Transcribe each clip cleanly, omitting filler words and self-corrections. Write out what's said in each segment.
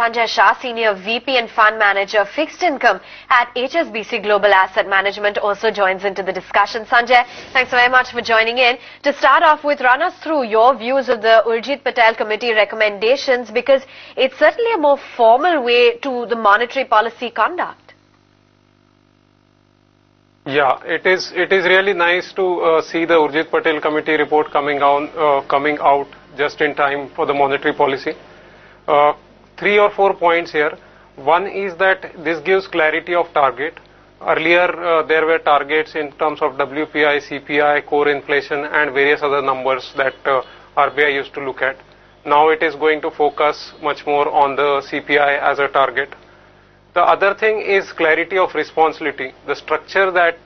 Sanjay Shah, Senior VP and Fund Manager, Fixed Income at HSBC Global Asset Management, also joins into the discussion. Sanjay, thanks very much for joining in. To start off with, run us through your views of the Urjit Patel Committee recommendations, because it's certainly a more formal way to the monetary policy conduct. Yeah, it is really nice to see the Urjit Patel Committee report coming out just in time for the monetary policy. 3 or 4 points here. One is that this gives clarity of target. Earlier there were targets in terms of WPI, CPI, core inflation and various other numbers that RBI used to look at. Now it is going to focus much more on the CPI as a target. The other thing is clarity of responsibility. The structure that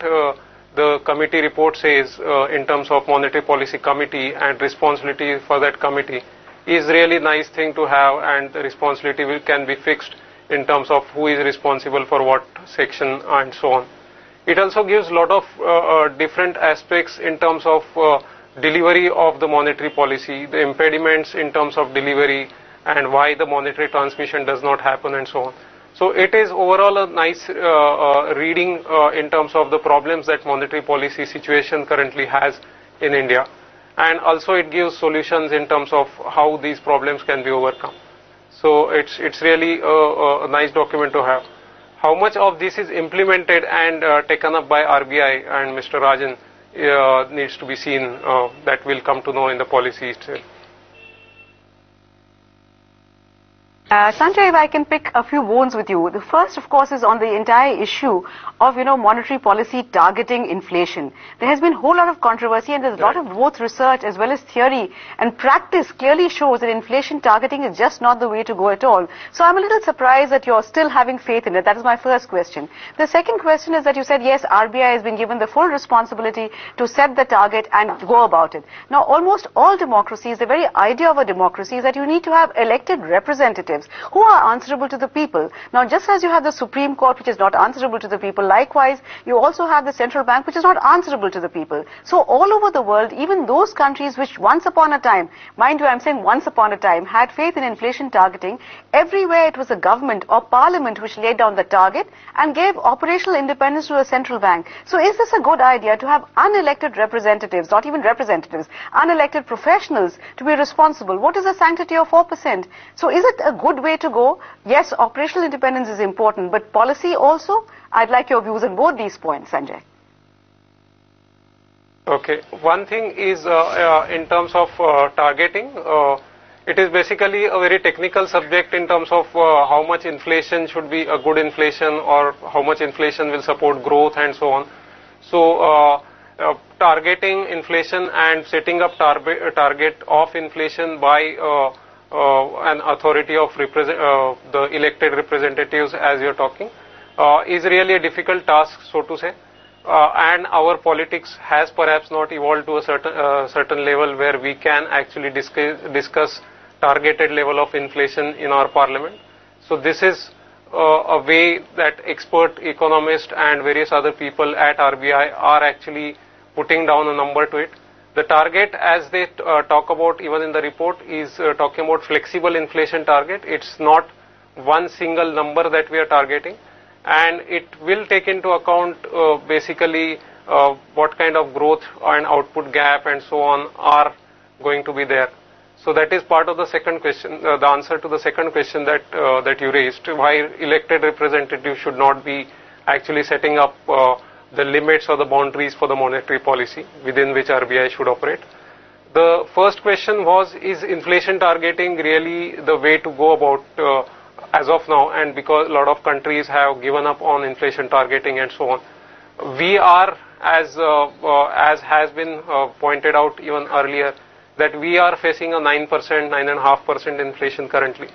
the committee report says in terms of monetary policy committee and responsibility for that committee is really nice thing to have, and the responsibility can be fixed in terms of who is responsible for what section and so on. It also gives a lot of different aspects in terms of delivery of the monetary policy, the impediments in terms of delivery and why the monetary transmission does not happen and so on. So it is overall a nice reading in terms of the problems that monetary policy situation currently has in India, and also it gives solutions in terms of how these problems can be overcome. So it's really a nice document to have. How much of this is implemented and taken up by RBI and Mr. Rajan needs to be seen. That will come to know in the policy itself. Sanjay, if I can pick a few bones with you. The first, of course, is on the entire issue of, monetary policy targeting inflation. There has been a whole lot of controversy, and there's a lot of both research as well as theory, and practice clearly shows that inflation targeting is just not the way to go at all. So I'm a little surprised that you're still having faith in it. That is my first question. The second question is that you said, yes, RBI has been given the full responsibility to set the target and go about it. Now, almost all democracies, the very idea of a democracy is that you need to have elected representatives who are answerable to the people. Now, just as you have the Supreme Court, which is not answerable to the people, likewise, you also have the central bank, which is not answerable to the people. So all over the world, even those countries which once upon a time, mind you, I'm saying once upon a time, had faith in inflation targeting, everywhere it was the government or parliament which laid down the target and gave operational independence to the central bank. So is this a good idea to have unelected representatives, not even representatives, unelected professionals to be responsible? What is the sanctity of 4%? So is it a good way to go? Yes, operational independence is important, but policy also? I'd like your views on both these points, Sanjay. Okay, one thing is in terms of targeting, it is basically a very technical subject in terms of how much inflation should be a good inflation or how much inflation will support growth and so on. So targeting inflation and setting up target of inflation by an authority of the elected representatives, as you're talking, is really a difficult task, so to say. And our politics has perhaps not evolved to a certain level where we can actually discuss targeted level of inflation in our parliament. So this is a way that expert economists and various other people at RBI are actually putting down a number to it. The target, as they talk about even in the report, is talking about flexible inflation target. It's not one single number that we are targeting, and it will take into account basically what kind of growth and output gap and so on are going to be there. So that is part of the second question, the answer to the second question that you raised, why elected representatives should not be actually setting up the limits or the boundaries for the monetary policy within which RBI should operate. The first question was, is inflation targeting really the way to go about as of now, and because a lot of countries have given up on inflation targeting and so on. We are, as has been pointed out even earlier, that we are facing a 9%, 9.5% inflation currently,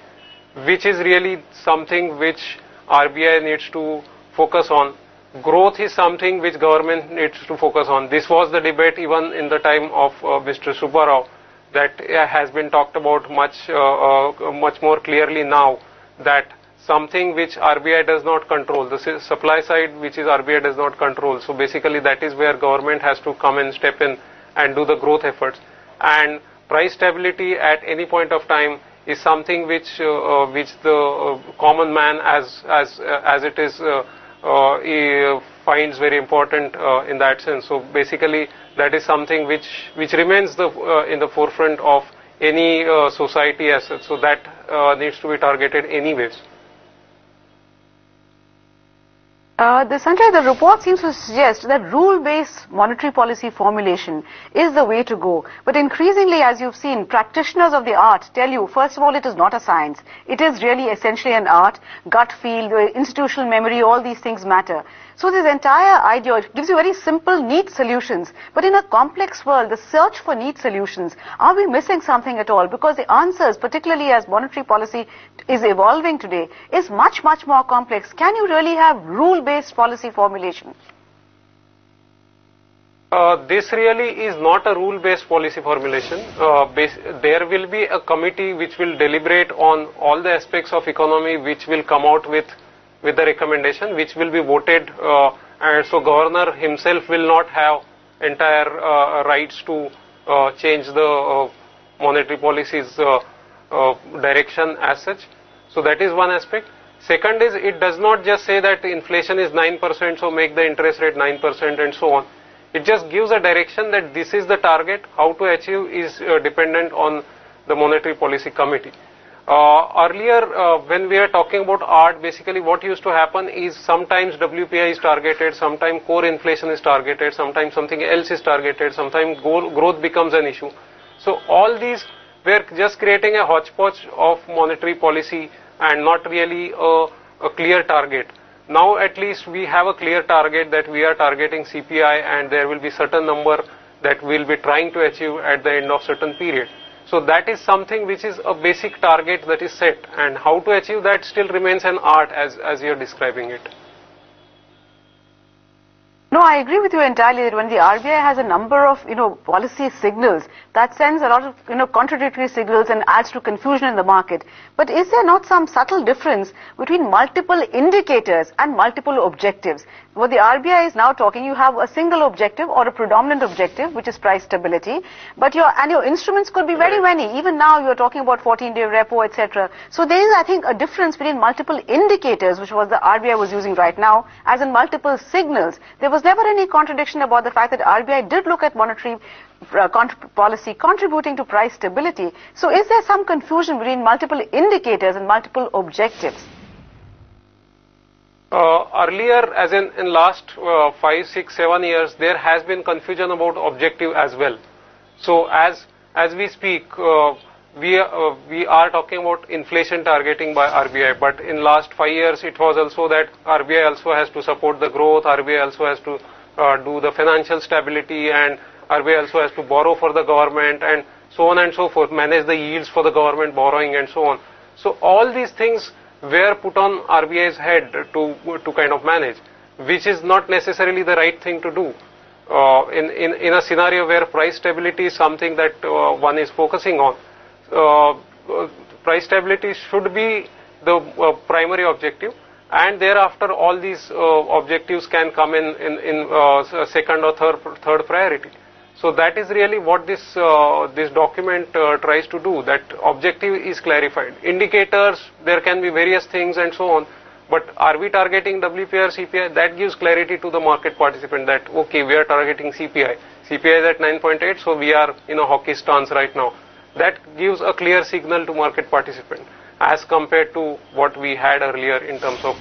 which is really something which RBI needs to focus on. Growth is something which government needs to focus on. This was the debate even in the time of Mr. Subba Rao, that has been talked about much more clearly now, that something which RBI does not control, the supply side which is RBI does not control. So basically that is where government has to come and step in and do the growth efforts. And price stability at any point of time is something which the common man as it is he finds very important in that sense. So basically that is something which remains in the forefront of any society as such. So that needs to be targeted anyways. Sanjay, the report seems to suggest that rule-based monetary policy formulation is the way to go. But increasingly, as you've seen, practitioners of the art tell you, first of all, it is not a science. It is really essentially an art, gut feel, institutional memory, all these things matter. So this entire idea, it gives you very simple, neat solutions. But in a complex world, the search for neat solutions, are we missing something at all? Because the answers, particularly as monetary policy is evolving today, is much, much more complex. Can you really have rule-based policy formulation? This really is not a rule-based policy formulation. There will be a committee which will deliberate on all the aspects of economy which will come out with the recommendation, which will be voted, and so governor himself will not have entire rights to change the monetary policy's direction as such. So that is one aspect. Second is, it does not just say that inflation is 9%, so make the interest rate 9% and so on. It just gives a direction that this is the target. How to achieve is dependent on the monetary policy committee. Earlier, when we are talking about art, basically what used to happen is sometimes WPI is targeted, sometimes core inflation is targeted, sometimes something else is targeted, sometimes growth becomes an issue. So all these were just creating a hodgepodge of monetary policy and not really a clear target. Now at least we have a clear target that we are targeting CPI, and there will be certain number that we will be trying to achieve at the end of certain period. So that is something which is a basic target that is set, and how to achieve that still remains an art as you are describing it. No, I agree with you entirely that when the RBI has a number of, policy signals, that sends a lot of, contradictory signals and adds to confusion in the market. But is there not some subtle difference between multiple indicators and multiple objectives? What the RBI is now talking, you have a single objective or a predominant objective, which is price stability, but your instruments could be very many. Even now you're talking about 14-day repo, etc. So there is, I think, a difference between multiple indicators, which was the RBI was using right now, as in multiple signals. There was never any contradiction about the fact that RBI did look at monetary policy contributing to price stability. So is there some confusion between multiple indicators and multiple objectives? Earlier, as in last 5, 6, 7 years, there has been confusion about objective as well. So as we speak, we are talking about inflation targeting by RBI, but in last 5 years it was also that RBI also has to support the growth, RBI also has to do the financial stability, and RBI also has to borrow for the government, and so on and so forth, manage the yields for the government borrowing and so on. So all these things were put on RBI's head to kind of manage, which is not necessarily the right thing to do. In a scenario where price stability is something that one is focusing on, price stability should be the primary objective, and thereafter all these objectives can come in second or third priority. So that is really what this document tries to do, that objective is clarified. Indicators, there can be various things and so on, but are we targeting WPI or CPI? That gives clarity to the market participant that, okay, we are targeting CPI. CPI is at 9.8, so we are in a hockey stance right now. That gives a clear signal to market participant as compared to what we had earlier in terms of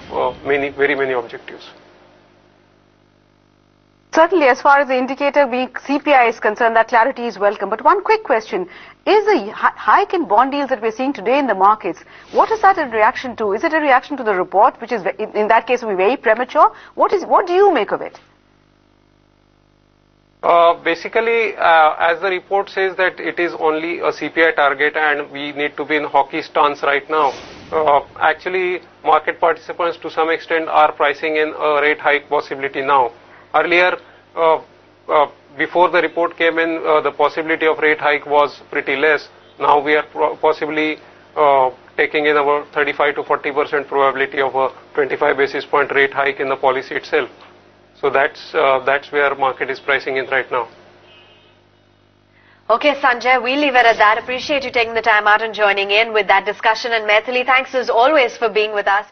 very many objectives. Certainly, as far as the indicator being CPI is concerned, that clarity is welcome. But one quick question, is the hike in bond yields that we're seeing today in the markets, what is that a reaction to? Is it a reaction to the report, which is, in that case, will be very premature? What do you make of it? Basically, as the report says that it is only a CPI target and we need to be in hockey stance right now, actually market participants to some extent are pricing in a rate hike possibility now. Earlier, before the report came in, the possibility of rate hike was pretty less. Now we are possibly taking in about 35 to 40% probability of a 25 basis point rate hike in the policy itself. So that's where market is pricing in right now. Okay, Sanjay, we'll leave it at that. Appreciate you taking the time out and joining in with that discussion. And Maithili, thanks as always for being with us.